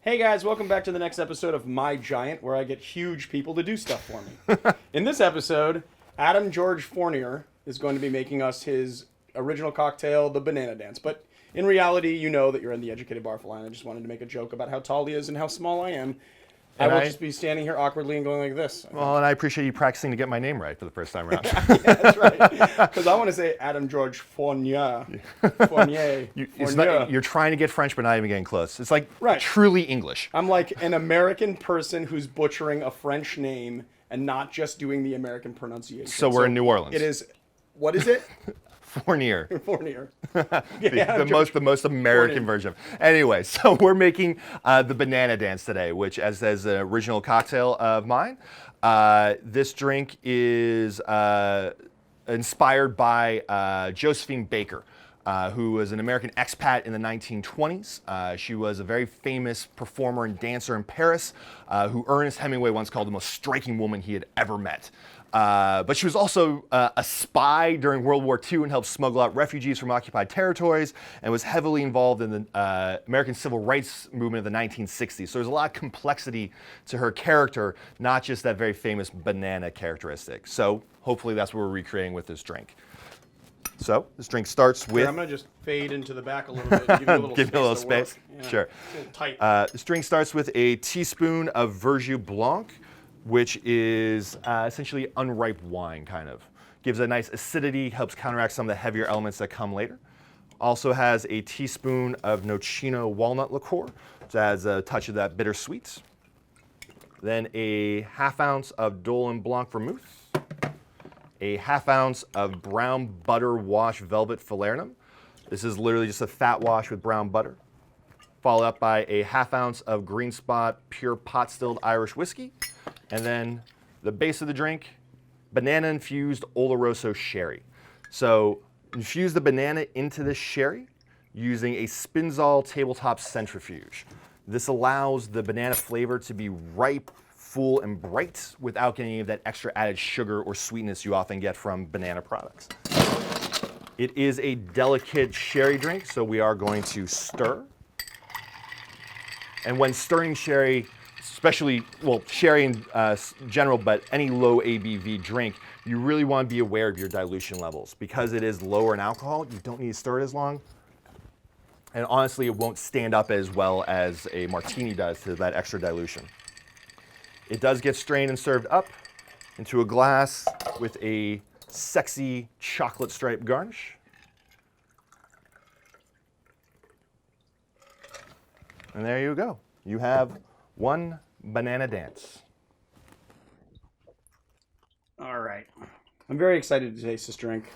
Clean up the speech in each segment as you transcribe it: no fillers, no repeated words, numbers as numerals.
Hey guys, welcome back to the next episode of My Giant, where I get huge people to do stuff for me. In this episode, Adam George Fournier is going to be making us his original cocktail, the Banana Dance. But in reality, you know that you're in the educated Barfly. I just wanted to make a joke about how tall he is and how small I am. I will just be standing here awkwardly and going like this. Well, and I appreciate you practicing to get my name right for the first time around. Yeah, that's right. Because I want to say Adam George Fournier. Fournier. You're trying to get French, but not even getting close. It's like truly English. I'm like an American person who's butchering a French name and not just doing the American pronunciation. So we're in New Orleans. It is, what is it? Fournier. Fournier. The most American version. Anyway, so we're making the Banana Dance today, which as an original cocktail of mine. This drink is inspired by Josephine Baker, who was an American expat in the 1920s. She was a very famous performer and dancer in Paris, who Ernest Hemmingway once called the most striking woman he had ever met. But she was also a spy during World War II and helped smuggle out refugees from occupied territories, and was heavily involved in the American Civil Rights Movement of the 1960s. So there's a lot of complexity to her character, not just that very famous banana characteristic. So hopefully that's what we're recreating with this drink. So this drink starts with... I'm going to just fade into the back a little bit, give you a little space. Yeah. Sure. It's a little tight. This drink starts with a teaspoon of Versus Blanc, which is essentially unripe wine, kind of. Gives a nice acidity, helps counteract some of the heavier elements that come later. Also has a teaspoon of Nocino walnut liqueur, which adds a touch of that bittersweet. Then a ½ ounce of Dolin Blanc Vermouth. A ½ ounce of brown butter wash velvet Falernum. This is literally just a fat wash with brown butter. Followed up by a ½ ounce of Green Spot pure pot stilled Irish whiskey. And then the base of the drink, banana infused Oloroso sherry. So infuse the banana into this sherry using a Spinzall tabletop centrifuge. This allows the banana flavor to be ripe, full, and bright without getting any of that extra added sugar or sweetness you often get from banana products. It is a delicate sherry drink, so we are going to stir. And when stirring sherry, especially, well, sherry in general, but any low ABV drink, you really want to be aware of your dilution levels. Because it is lower in alcohol, you don't need to stir it as long. And honestly, it won't stand up as well as a martini does to that extra dilution. It does get strained and served up into a glass with a sexy chocolate stripe garnish. And there you go. You have one Banana Dance. All right. I'm very excited to taste this drink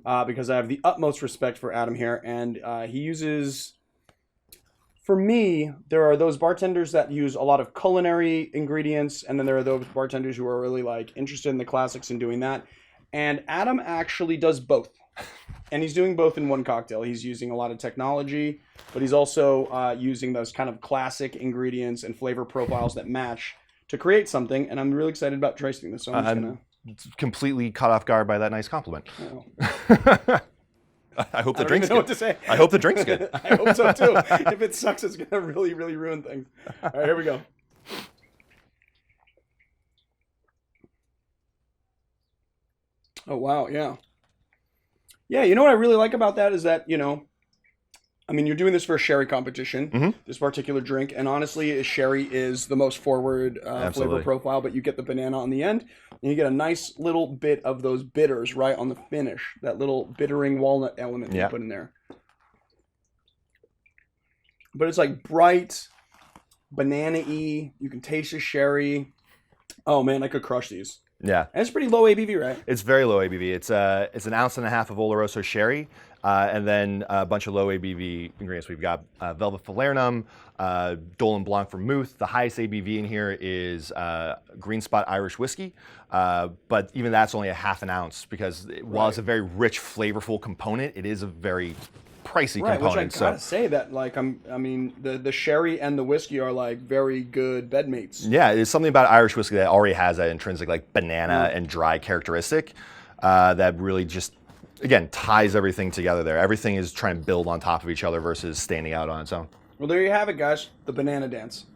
because I have the utmost respect for Adam here. And he uses, for me, there are those bartenders that use a lot of culinary ingredients. And then there are those bartenders who are really like interested in the classics and doing that. And Adam actually does both. And he's doing both in one cocktail. He's using a lot of technology, but he's also using those kind of classic ingredients and flavor profiles that match to create something. And I'm really excited about tasting this. So I'm just gonna... completely caught off guard by that nice compliment. Oh. I hope the I don't drink's even know good. what to say. I hope the drink's good. I hope so too. If it sucks, it's gonna really, really ruin things. All right, here we go. Oh wow, yeah. Yeah, you know what I really like about that is that, you know, I mean, you're doing this for a sherry competition, this particular drink, and honestly, sherry is the most forward flavor profile, but you get the banana on the end, and you get a nice little bit of those bitters right on the finish, that little bittering walnut element you put in there. But it's like bright, banana-y, you can taste the sherry. Oh man, I could crush these. Yeah. And it's pretty low ABV, right? It's very low ABV. It's 1.5 ounces of Oloroso sherry, and then a bunch of low ABV ingredients. We've got velvet Falernum, Dolin Blanc Vermouth. The highest ABV in here is Green Spot Irish whiskey, but even that's only 1/2 ounce because while it's a very rich, flavorful component, it is a very pricey component. Which I gotta say that, like, I mean, the sherry and the whiskey are like very good bedmates. Yeah, it's something about Irish whiskey that already has that intrinsic like banana and dry characteristic that really just, again, ties everything together there. Everything is trying to build on top of each other versus standing out on its own. Well, there you have it, guys. The banana dance.